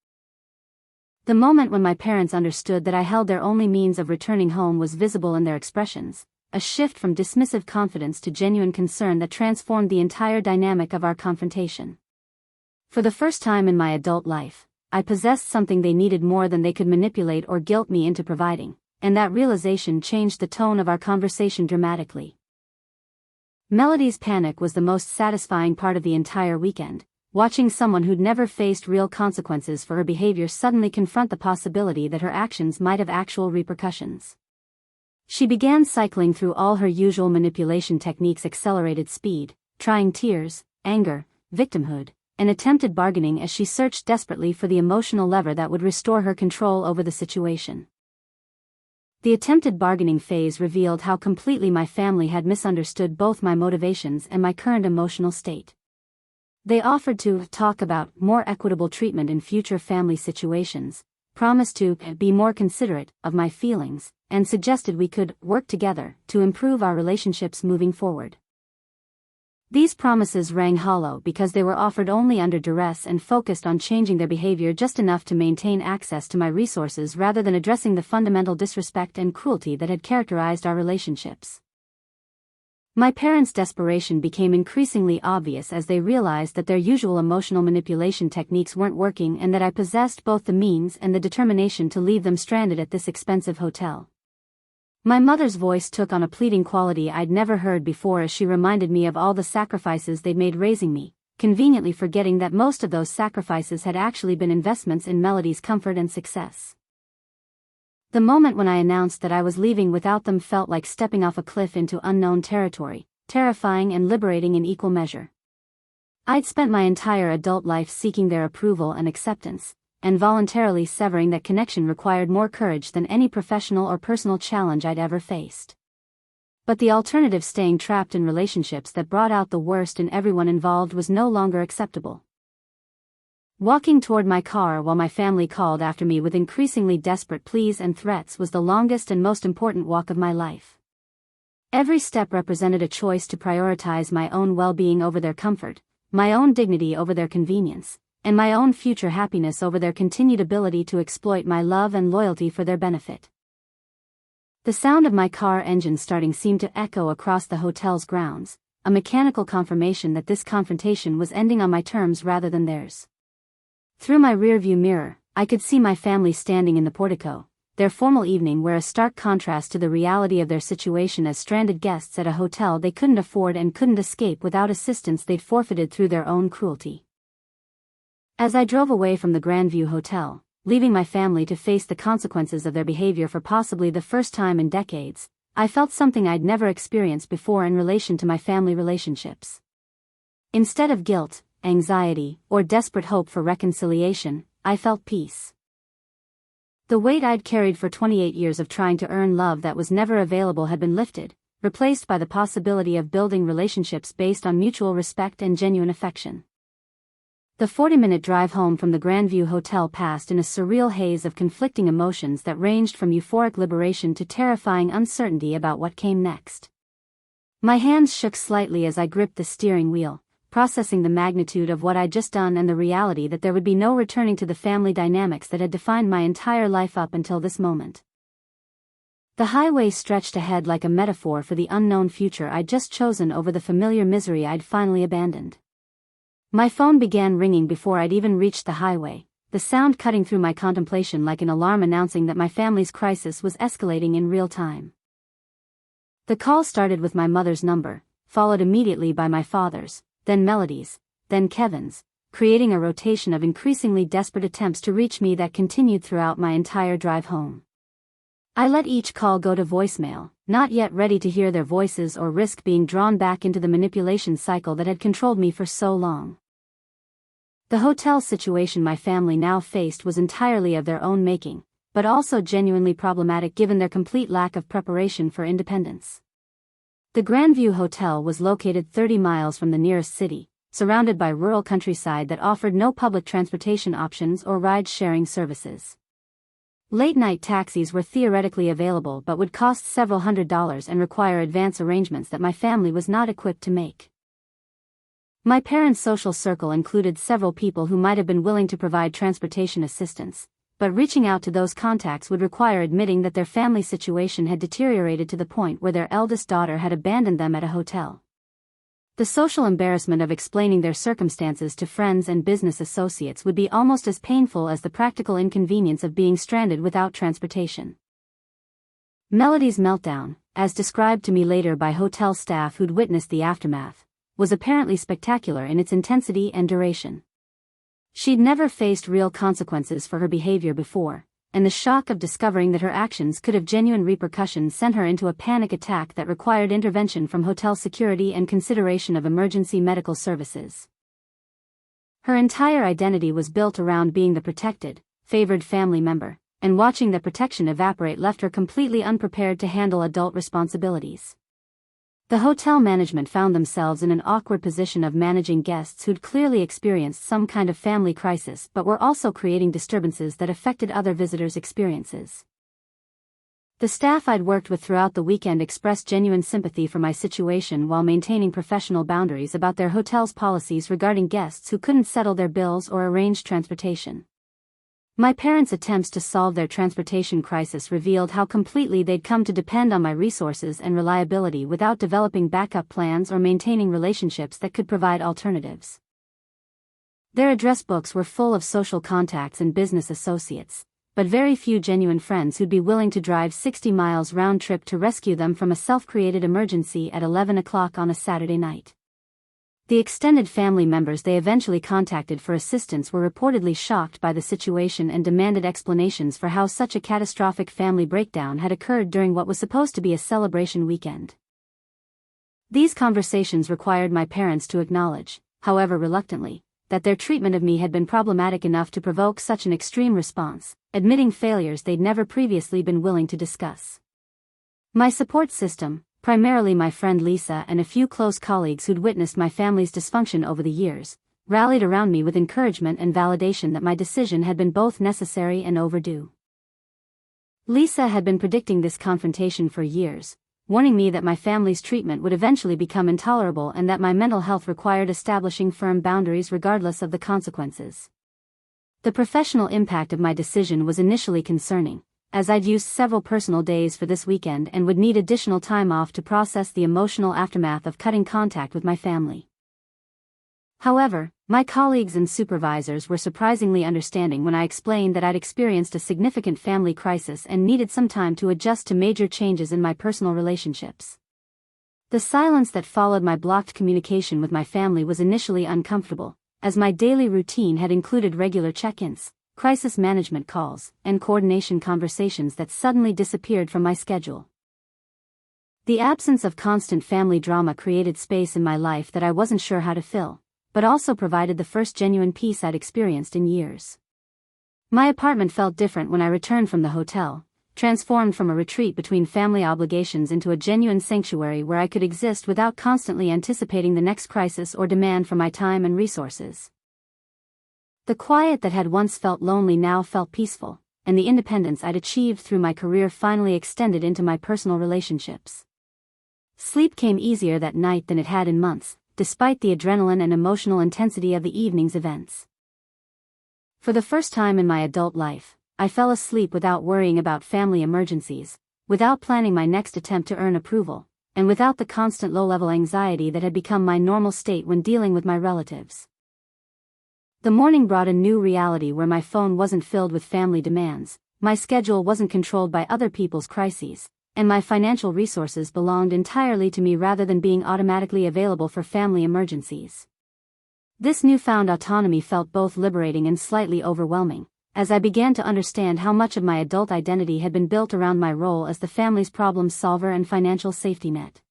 The moment when my parents understood that I held their only means of returning home was visible in their expressions, a shift from dismissive confidence to genuine concern that transformed the entire dynamic of our confrontation. For the first time in my adult life, I possessed something they needed more than they could manipulate or guilt me into providing, and that realization changed the tone of our conversation dramatically. Melody's panic was the most satisfying part of the entire weekend. Watching someone who'd never faced real consequences for her behavior suddenly confront the possibility that her actions might have actual repercussions. She began cycling through all her usual manipulation techniques: accelerated speed, trying tears, anger, victimhood, and attempted bargaining as she searched desperately for the emotional lever that would restore her control over the situation. The attempted bargaining phase revealed how completely my family had misunderstood both my motivations and my current emotional state. They offered to talk about more equitable treatment in future family situations, promised to be more considerate of my feelings, and suggested we could work together to improve our relationships moving forward. These promises rang hollow because they were offered only under duress and focused on changing their behavior just enough to maintain access to my resources rather than addressing the fundamental disrespect and cruelty that had characterized our relationships. My parents' desperation became increasingly obvious as they realized that their usual emotional manipulation techniques weren't working and that I possessed both the means and the determination to leave them stranded at this expensive hotel. My mother's voice took on a pleading quality I'd never heard before as she reminded me of all the sacrifices they'd made raising me, conveniently forgetting that most of those sacrifices had actually been investments in Melody's comfort and success. The moment when I announced that I was leaving without them felt like stepping off a cliff into unknown territory, terrifying and liberating in equal measure. I'd spent my entire adult life seeking their approval and acceptance, and voluntarily severing that connection required more courage than any professional or personal challenge I'd ever faced. But the alternative, staying trapped in relationships that brought out the worst in everyone involved, was no longer acceptable. Walking toward my car while my family called after me with increasingly desperate pleas and threats was the longest and most important walk of my life. Every step represented a choice to prioritize my own well-being over their comfort, my own dignity over their convenience, and my own future happiness over their continued ability to exploit my love and loyalty for their benefit. The sound of my car engine starting seemed to echo across the hotel's grounds, a mechanical confirmation that this confrontation was ending on my terms rather than theirs. Through my rearview mirror, I could see my family standing in the portico, their formal evening wear a stark contrast to the reality of their situation as stranded guests at a hotel they couldn't afford and couldn't escape without assistance they'd forfeited through their own cruelty. As I drove away from the Grandview Hotel, leaving my family to face the consequences of their behavior for possibly the first time in decades, I felt something I'd never experienced before in relation to my family relationships. Instead of guilt, anxiety, or desperate hope for reconciliation, I felt peace. The weight I'd carried for 28 years of trying to earn love that was never available had been lifted, replaced by the possibility of building relationships based on mutual respect and genuine affection. The 40-minute drive home from the Grandview Hotel passed in a surreal haze of conflicting emotions that ranged from euphoric liberation to terrifying uncertainty about what came next. My hands shook slightly as I gripped the steering wheel, processing the magnitude of what I'd just done and the reality that there would be no returning to the family dynamics that had defined my entire life up until this moment. The highway stretched ahead like a metaphor for the unknown future I'd just chosen over the familiar misery I'd finally abandoned. My phone began ringing before I'd even reached the highway, the sound cutting through my contemplation like an alarm announcing that my family's crisis was escalating in real time. The call started with my mother's number, followed immediately by my father's, then Melody's, then Kevin's, creating a rotation of increasingly desperate attempts to reach me that continued throughout my entire drive home. I let each call go to voicemail, not yet ready to hear their voices or risk being drawn back into the manipulation cycle that had controlled me for so long. The hotel situation my family now faced was entirely of their own making, but also genuinely problematic given their complete lack of preparation for independence. The Grandview Hotel was located 30 miles from the nearest city, surrounded by rural countryside that offered no public transportation options or ride-sharing services. Late-night taxis were theoretically available but would cost several $100s and require advance arrangements that my family was not equipped to make. My parents' social circle included several people who might have been willing to provide transportation assistance, but reaching out to those contacts would require admitting that their family situation had deteriorated to the point where their eldest daughter had abandoned them at a hotel. The social embarrassment of explaining their circumstances to friends and business associates would be almost as painful as the practical inconvenience of being stranded without transportation. Melody's meltdown, as described to me later by hotel staff who'd witnessed the aftermath, was apparently spectacular in its intensity and duration. She'd never faced real consequences for her behavior before, and the shock of discovering that her actions could have genuine repercussions sent her into a panic attack that required intervention from hotel security and consideration of emergency medical services. Her entire identity was built around being the protected, favored family member, and watching that protection evaporate left her completely unprepared to handle adult responsibilities. The hotel management found themselves in an awkward position of managing guests who'd clearly experienced some kind of family crisis but were also creating disturbances that affected other visitors' experiences. The staff I'd worked with throughout the weekend expressed genuine sympathy for my situation while maintaining professional boundaries about their hotel's policies regarding guests who couldn't settle their bills or arrange transportation. My parents' attempts to solve their transportation crisis revealed how completely they'd come to depend on my resources and reliability without developing backup plans or maintaining relationships that could provide alternatives. Their address books were full of social contacts and business associates, but very few genuine friends who'd be willing to drive 60 miles round trip to rescue them from a self-created emergency at 11 o'clock on a Saturday night. The extended family members they eventually contacted for assistance were reportedly shocked by the situation and demanded explanations for how such a catastrophic family breakdown had occurred during what was supposed to be a celebration weekend. These conversations required my parents to acknowledge, however reluctantly, that their treatment of me had been problematic enough to provoke such an extreme response, admitting failures they'd never previously been willing to discuss. My support system, primarily my friend Lisa and a few close colleagues who'd witnessed my family's dysfunction over the years, rallied around me with encouragement and validation that my decision had been both necessary and overdue. Lisa had been predicting this confrontation for years, warning me that my family's treatment would eventually become intolerable and that my mental health required establishing firm boundaries regardless of the consequences. The professional impact of my decision was initially concerning, as I'd used several personal days for this weekend and would need additional time off to process the emotional aftermath of cutting contact with my family. However, my colleagues and supervisors were surprisingly understanding when I explained that I'd experienced a significant family crisis and needed some time to adjust to major changes in my personal relationships. The silence that followed my blocked communication with my family was initially uncomfortable, as my daily routine had included regular check-ins, crisis management calls, and coordination conversations that suddenly disappeared from my schedule. The absence of constant family drama created space in my life that I wasn't sure how to fill, but also provided the first genuine peace I'd experienced in years. My apartment felt different when I returned from the hotel, transformed from a retreat between family obligations into a genuine sanctuary where I could exist without constantly anticipating the next crisis or demand for my time and resources. The quiet that had once felt lonely now felt peaceful, and the independence I'd achieved through my career finally extended into my personal relationships. Sleep came easier that night than it had in months, despite the adrenaline and emotional intensity of the evening's events. For the first time in my adult life, I fell asleep without worrying about family emergencies, without planning my next attempt to earn approval, and without the constant low-level anxiety that had become my normal state when dealing with my relatives. The morning brought a new reality where my phone wasn't filled with family demands, my schedule wasn't controlled by other people's crises, and my financial resources belonged entirely to me rather than being automatically available for family emergencies. This newfound autonomy felt both liberating and slightly overwhelming, as I began to understand how much of my adult identity had been built around my role as the family's problem solver and financial safety net.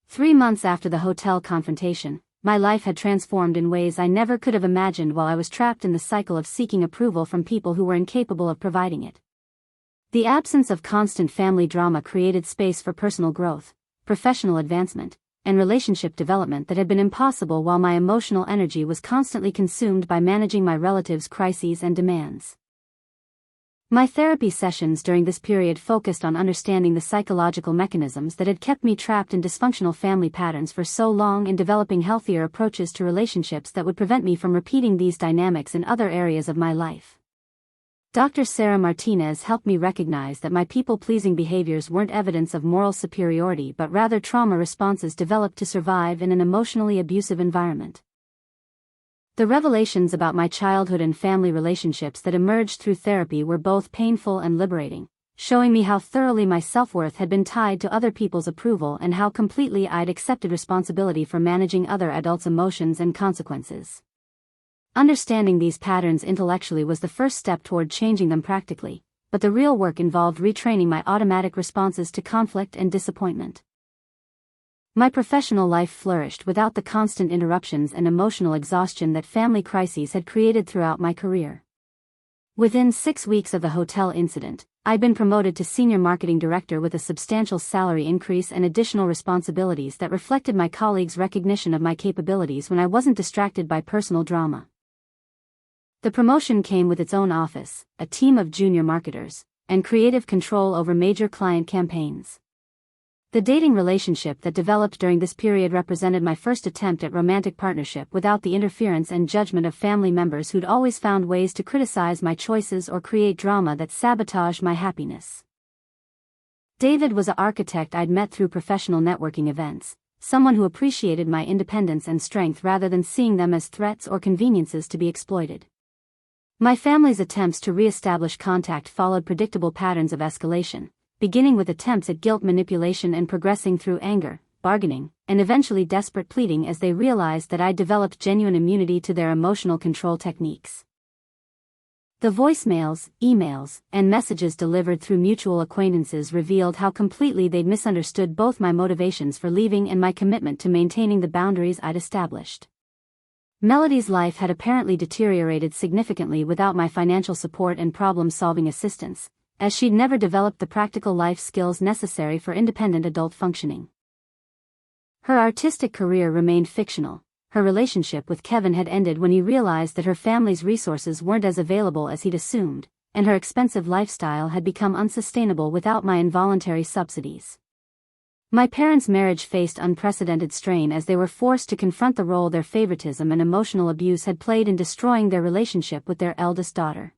3 months after the hotel confrontation, my life had transformed in ways I never could have imagined while I was trapped in the cycle of seeking approval from people who were incapable of providing it. The absence of constant family drama created space for personal growth, professional advancement, and relationship development that had been impossible while my emotional energy was constantly consumed by managing my relatives' crises and demands. My therapy sessions during this period focused on understanding the psychological mechanisms that had kept me trapped in dysfunctional family patterns for so long and developing healthier approaches to relationships that would prevent me from repeating these dynamics in other areas of my life. Dr. Sarah Martinez helped me recognize that my people-pleasing behaviors weren't evidence of moral superiority but rather trauma responses developed to survive in an emotionally abusive environment. The revelations about my childhood and family relationships that emerged through therapy were both painful and liberating, showing me how thoroughly my self-worth had been tied to other people's approval and how completely I'd accepted responsibility for managing other adults' emotions and consequences. Understanding these patterns intellectually was the first step toward changing them practically, but the real work involved retraining my automatic responses to conflict and disappointment. My professional life flourished without the constant interruptions and emotional exhaustion that family crises had created throughout my career. Within 6 weeks of the hotel incident, I'd been promoted to senior marketing director with a substantial salary increase and additional responsibilities that reflected my colleagues' recognition of my capabilities when I wasn't distracted by personal drama. The promotion came with its own office, a team of junior marketers, and creative control over major client campaigns. The dating relationship that developed during this period represented my first attempt at romantic partnership without the interference and judgment of family members who'd always found ways to criticize my choices or create drama that sabotaged my happiness. David was an architect I'd met through professional networking events, someone who appreciated my independence and strength rather than seeing them as threats or conveniences to be exploited. My family's attempts to re-establish contact followed predictable patterns of escalation, beginning with attempts at guilt manipulation and progressing through anger, bargaining, and eventually desperate pleading as they realized that I'd developed genuine immunity to their emotional control techniques. The voicemails, emails, and messages delivered through mutual acquaintances revealed how completely they'd misunderstood both my motivations for leaving and my commitment to maintaining the boundaries I'd established. Melody's life had apparently deteriorated significantly without my financial support and problem-solving assistance, as she'd never developed the practical life skills necessary for independent adult functioning. Her artistic career remained fictional. Her relationship with Kevin had ended when he realized that her family's resources weren't as available as he'd assumed, and her expensive lifestyle had become unsustainable without my involuntary subsidies. My parents' marriage faced unprecedented strain as they were forced to confront the role their favoritism and emotional abuse had played in destroying their relationship with their eldest daughter.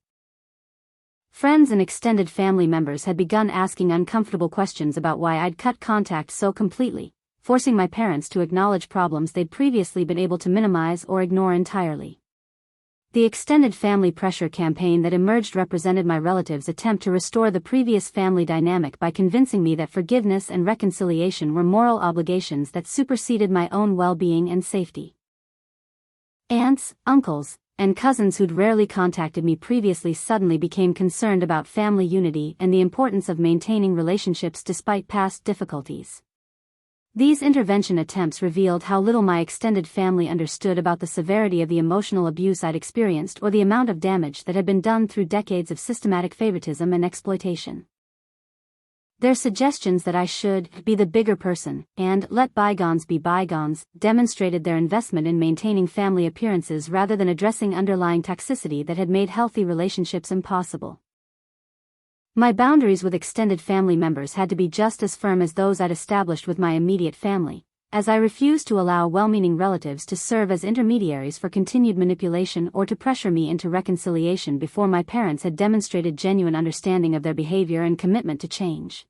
Friends and extended family members had begun asking uncomfortable questions about why I'd cut contact so completely, forcing my parents to acknowledge problems they'd previously been able to minimize or ignore entirely. The extended family pressure campaign that emerged represented my relatives' attempt to restore the previous family dynamic by convincing me that forgiveness and reconciliation were moral obligations that superseded my own well-being and safety. Aunts, uncles, and cousins who'd rarely contacted me previously suddenly became concerned about family unity and the importance of maintaining relationships despite past difficulties. These intervention attempts revealed how little my extended family understood about the severity of the emotional abuse I'd experienced or the amount of damage that had been done through decades of systematic favoritism and exploitation. Their suggestions that I should be the bigger person and let bygones be bygones demonstrated their investment in maintaining family appearances rather than addressing underlying toxicity that had made healthy relationships impossible. My boundaries with extended family members had to be just as firm as those I'd established with my immediate family, as I refused to allow well-meaning relatives to serve as intermediaries for continued manipulation or to pressure me into reconciliation before my parents had demonstrated genuine understanding of their behavior and commitment to change.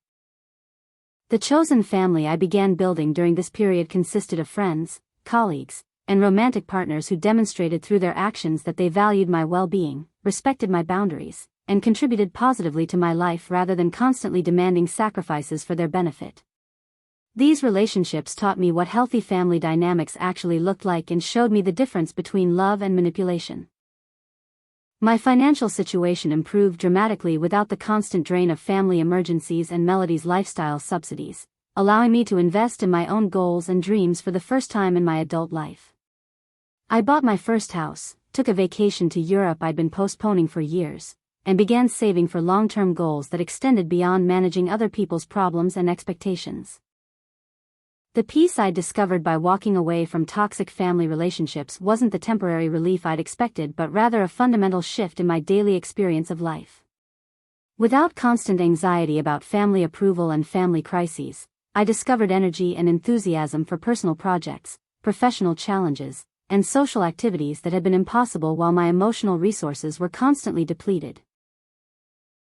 The chosen family I began building during this period consisted of friends, colleagues, and romantic partners who demonstrated through their actions that they valued my well-being, respected my boundaries, and contributed positively to my life rather than constantly demanding sacrifices for their benefit. These relationships taught me what healthy family dynamics actually looked like and showed me the difference between love and manipulation. My financial situation improved dramatically without the constant drain of family emergencies and Melody's lifestyle subsidies, allowing me to invest in my own goals and dreams for the first time in my adult life. I bought my first house, took a vacation to Europe I'd been postponing for years, and began saving for long-term goals that extended beyond managing other people's problems and expectations. The peace I'd discovered by walking away from toxic family relationships wasn't the temporary relief I'd expected but rather a fundamental shift in my daily experience of life. Without constant anxiety about family approval and family crises, I discovered energy and enthusiasm for personal projects, professional challenges, and social activities that had been impossible while my emotional resources were constantly depleted.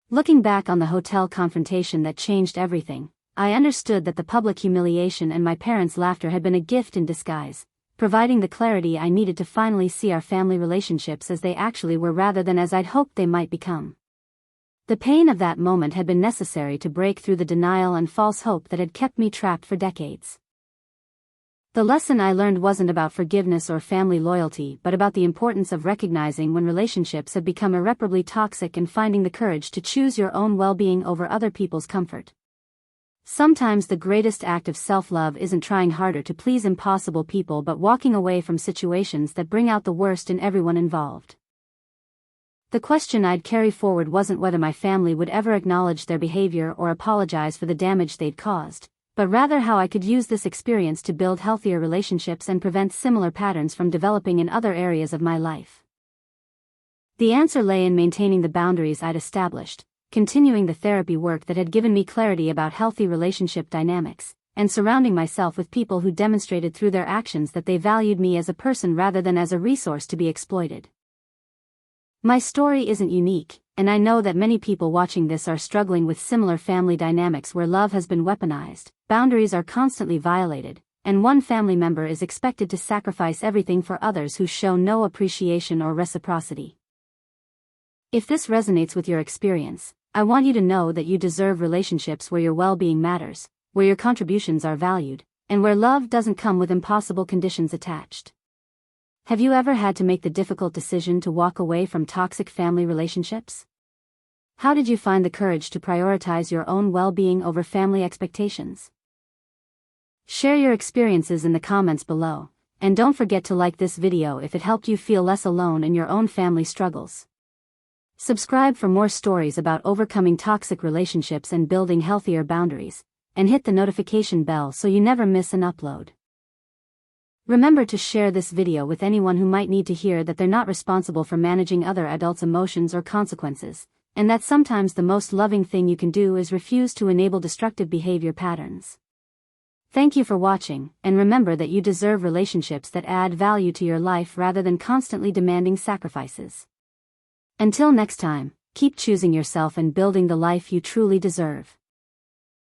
Looking back on the hotel confrontation that changed everything, I understood that the public humiliation and my parents' laughter had been a gift in disguise, providing the clarity I needed to finally see our family relationships as they actually were rather than as I'd hoped they might become. The pain of that moment had been necessary to break through the denial and false hope that had kept me trapped for decades. The lesson I learned wasn't about forgiveness or family loyalty but about the importance of recognizing when relationships have become irreparably toxic and finding the courage to choose your own well-being over other people's comfort. Sometimes the greatest act of self-love isn't trying harder to please impossible people but walking away from situations that bring out the worst in everyone involved. The question I'd carry forward wasn't whether my family would ever acknowledge their behavior or apologize for the damage they'd caused, but rather how I could use this experience to build healthier relationships and prevent similar patterns from developing in other areas of my life. The answer lay in maintaining the boundaries I'd established, continuing the therapy work that had given me clarity about healthy relationship dynamics, and surrounding myself with people who demonstrated through their actions that they valued me as a person rather than as a resource to be exploited. My story isn't unique, and I know that many people watching this are struggling with similar family dynamics where love has been weaponized, boundaries are constantly violated, and one family member is expected to sacrifice everything for others who show no appreciation or reciprocity. If this resonates with your experience, I want you to know that you deserve relationships where your well-being matters, where your contributions are valued, and where love doesn't come with impossible conditions attached. Have you ever had to make the difficult decision to walk away from toxic family relationships? How did you find the courage to prioritize your own well-being over family expectations? Share your experiences in the comments below, and don't forget to like this video if it helped you feel less alone in your own family struggles. Subscribe for more stories about overcoming toxic relationships and building healthier boundaries, and hit the notification bell so you never miss an upload. Remember to share this video with anyone who might need to hear that they're not responsible for managing other adults' emotions or consequences, and that sometimes the most loving thing you can do is refuse to enable destructive behavior patterns. Thank you for watching, and remember that you deserve relationships that add value to your life rather than constantly demanding sacrifices. Until next time, keep choosing yourself and building the life you truly deserve.